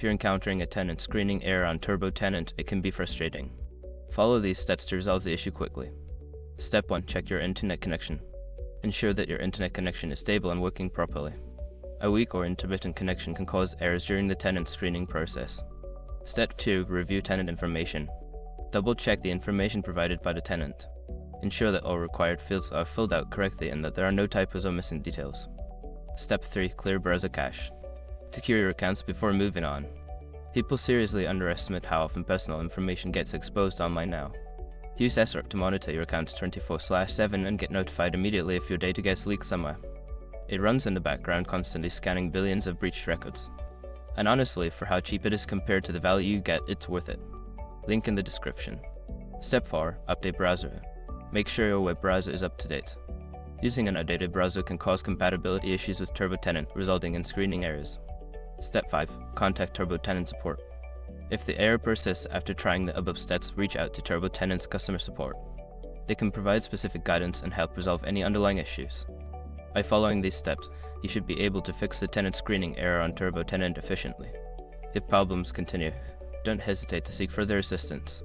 If you're encountering a tenant screening error on TurboTenant, it can be frustrating. Follow these steps to resolve the issue quickly. Step 1. Check your internet connection. Ensure that your internet connection is stable and working properly. A weak or intermittent connection can cause errors during the tenant screening process. Step 2. Review tenant information. Double-check the information provided by the tenant. Ensure that all required fields are filled out correctly and that there are no typos or missing details. Step 3. Clear browser cache. Secure your accounts before moving on. People seriously underestimate how often personal information gets exposed online now. Use SRP to monitor your accounts 24/7 and get notified immediately if your data gets leaked somewhere. It runs in the background, constantly scanning billions of breached records. And honestly, for how cheap it is compared to the value you get, it's worth it. Link in the description. Step 4. Update browser. Make sure your web browser is up to date. Using an outdated browser can cause compatibility issues with TurboTenant, resulting in screening errors. Step 5. Contact TurboTenant support. If the error persists after trying the above steps, reach out to TurboTenant's customer support. They can provide specific guidance and help resolve any underlying issues. By following these steps, you should be able to fix the tenant screening error on TurboTenant efficiently. If problems continue, don't hesitate to seek further assistance.